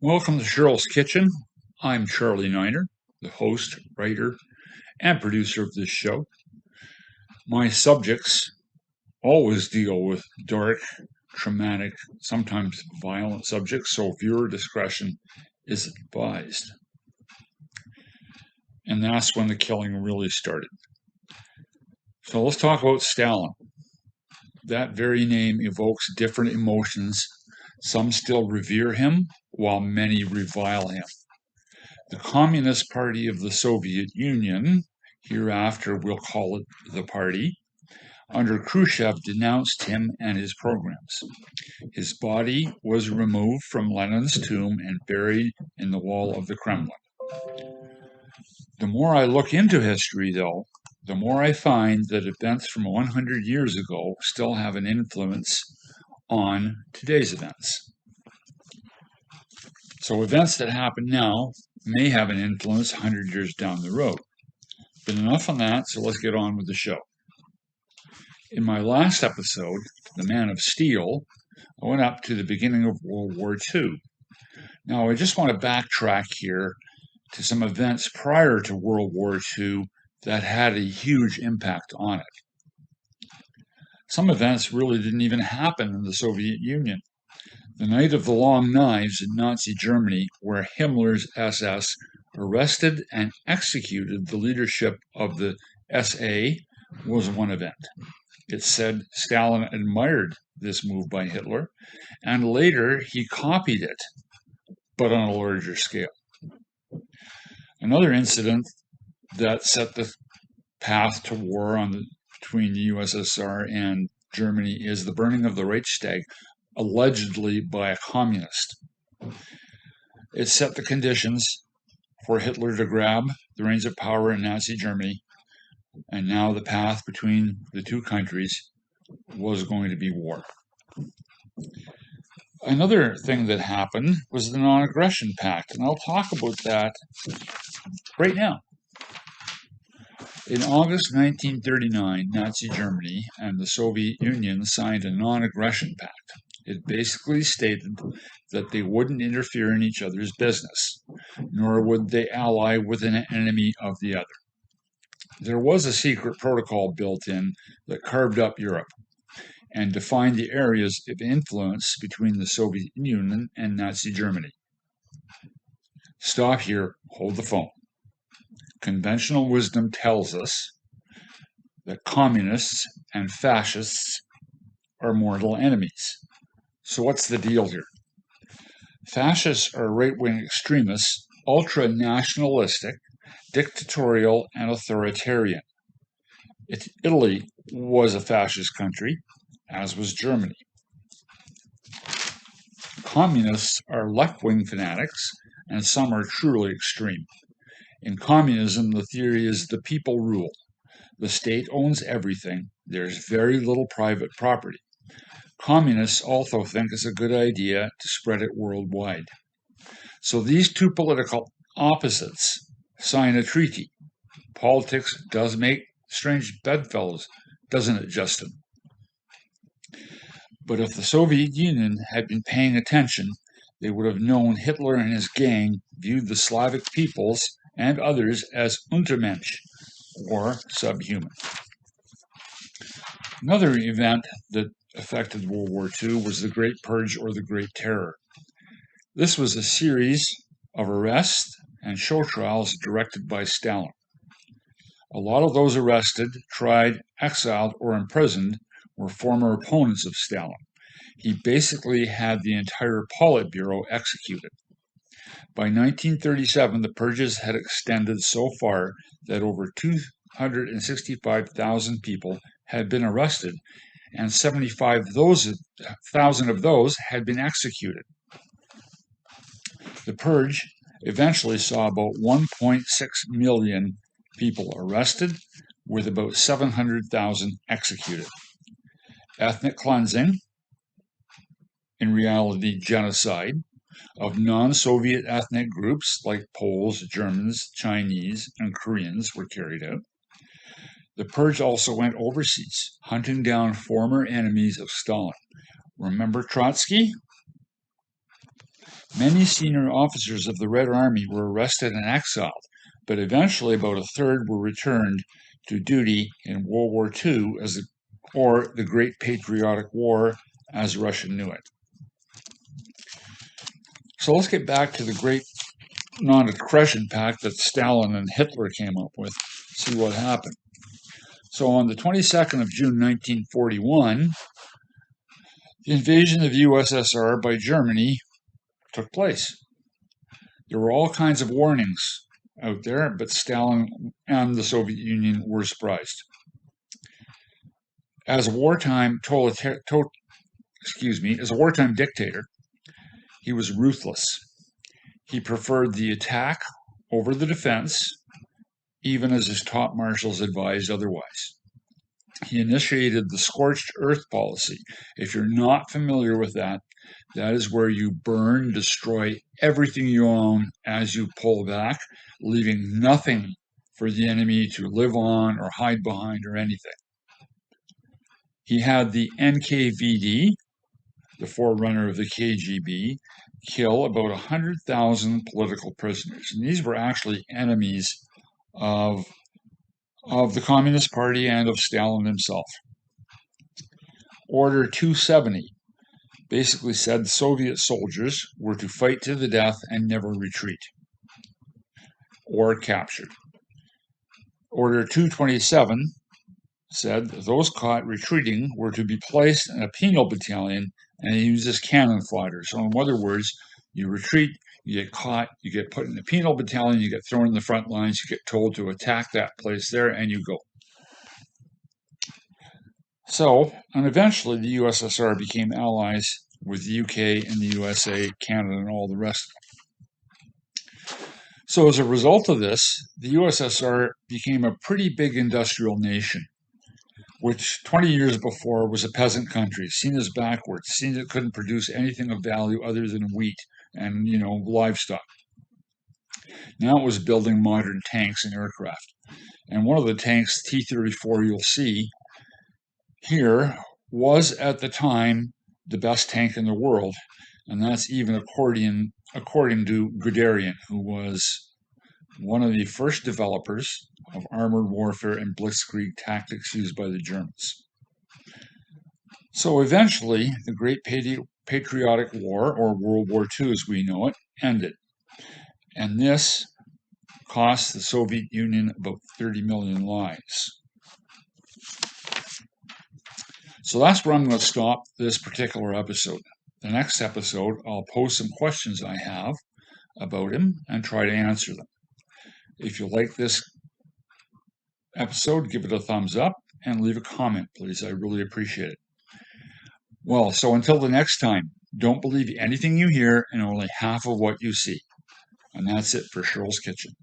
Welcome to Cheryl's Kitchen. I'm Charlie Niner, the host, writer, and producer of this show. My subjects always deal with dark, traumatic, sometimes violent subjects, so viewer discretion is advised. And that's when the killing really started. So let's talk about Stalin. That very name evokes different emotions. Some still revere him, while many revile him. The Communist Party of the Soviet Union, hereafter we'll call it the Party, under Khrushchev denounced him and his programs. His body was removed from Lenin's tomb and buried in the wall of the Kremlin. The more I look into history, though, the more I find that events from 100 years ago still have an influence on today's events. So events that happen now may have an influence 100 years down the road. But enough on that, so let's get on with the show. In my last episode, The Man of Steel, I went up to the beginning of World War II. Now, I just want to backtrack here to some events prior to World War II that had a huge impact on it. Some events really didn't even happen in the Soviet Union. The Night of the Long Knives in Nazi Germany, where Himmler's SS arrested and executed the leadership of the SA, was one event. It's said Stalin admired this move by Hitler, and later he copied it, but on a larger scale. Another incident that set the path to war between the USSR and Germany is the burning of the Reichstag, allegedly by a communist. It set the conditions for Hitler to grab the reins of power in Nazi Germany, and now the path between the two countries was going to be war. Another thing that happened was the Non-Aggression Pact, and I'll talk about that right now. In August 1939, Nazi Germany and the Soviet Union signed a Non-Aggression Pact. It basically stated that they wouldn't interfere in each other's business, nor would they ally with an enemy of the other. There was a secret protocol built in that carved up Europe and defined the areas of influence between the Soviet Union and Nazi Germany. Stop here, hold the phone. Conventional wisdom tells us that communists and fascists are mortal enemies. So what's the deal here? Fascists are right-wing extremists, ultra-nationalistic, dictatorial, and authoritarian. Italy was a fascist country, as was Germany. Communists are left-wing fanatics, and some are truly extreme. In communism, the theory is the people rule. The state owns everything. There's very little private property. Communists also think it's a good idea to spread it worldwide. So these two political opposites sign a treaty. Politics does make strange bedfellows, doesn't it, Justin? But if the Soviet Union had been paying attention, they would have known Hitler and his gang viewed the Slavic peoples and others as Untermensch, or subhuman. Another event that affected World War II was the Great Purge or the Great Terror. This was a series of arrests and show trials directed by Stalin. A lot of those arrested, tried, exiled, or imprisoned were former opponents of Stalin. He basically had the entire Politburo executed. By 1937, the purges had extended so far that over 265,000 people had been arrested, and 75,000 of those had been executed. The purge eventually saw about 1.6 million people arrested, with about 700,000 executed. Ethnic cleansing, in reality genocide, of non-Soviet ethnic groups like Poles, Germans, Chinese, and Koreans were carried out. The purge also went overseas, hunting down former enemies of Stalin. Remember Trotsky? Many senior officers of the Red Army were arrested and exiled, but eventually about a third were returned to duty in World War II or the Great Patriotic War as Russia knew it. So let's get back to the Great Non-Aggression Pact that Stalin and Hitler came up with, see what happened. So on the 22nd of June 1941, the invasion of USSR by Germany took place. There were all kinds of warnings out there, but Stalin and the Soviet Union were surprised. As a wartime dictator, he was ruthless. He preferred the attack over the defense, even as his top marshals advised otherwise. He initiated the scorched earth policy. If you're not familiar with that, that is where you burn, destroy everything you own as you pull back, leaving nothing for the enemy to live on or hide behind or anything. He had the NKVD, the forerunner of the KGB, kill about 100,000 political prisoners. And these were actually enemies of the Communist Party and of Stalin himself. Order 270 basically said Soviet soldiers were to fight to the death and never retreat or captured. Order 227 said those caught retreating were to be placed in a penal battalion and used as cannon fodder. So in other words, you retreat, you get caught, you get put in the penal battalion, you get thrown in the front lines, you get told to attack that place there, and you go. So, and eventually the USSR became allies with the UK and the USA, Canada, and all the rest of them. So as a result of this, the USSR became a pretty big industrial nation, which 20 years before was a peasant country, seen as backwards, seen it couldn't produce anything of value other than wheat and, livestock. Now it was building modern tanks and aircraft. And one of the tanks, T-34, you'll see here, was at the time the best tank in the world. And that's even according to Guderian, who was one of the first developers of armored warfare and blitzkrieg tactics used by the Germans. So eventually, the Great Patriotic War, or World War II as we know it, ended. And this cost the Soviet Union about 30 million lives. So that's where I'm going to stop this particular episode. The next episode, I'll post some questions I have about him and try to answer them. If you like this episode, give it a thumbs up and leave a comment, please. I really appreciate it. Well, so until the next time, don't believe anything you hear and only half of what you see. And that's it for Cheryl's Kitchen.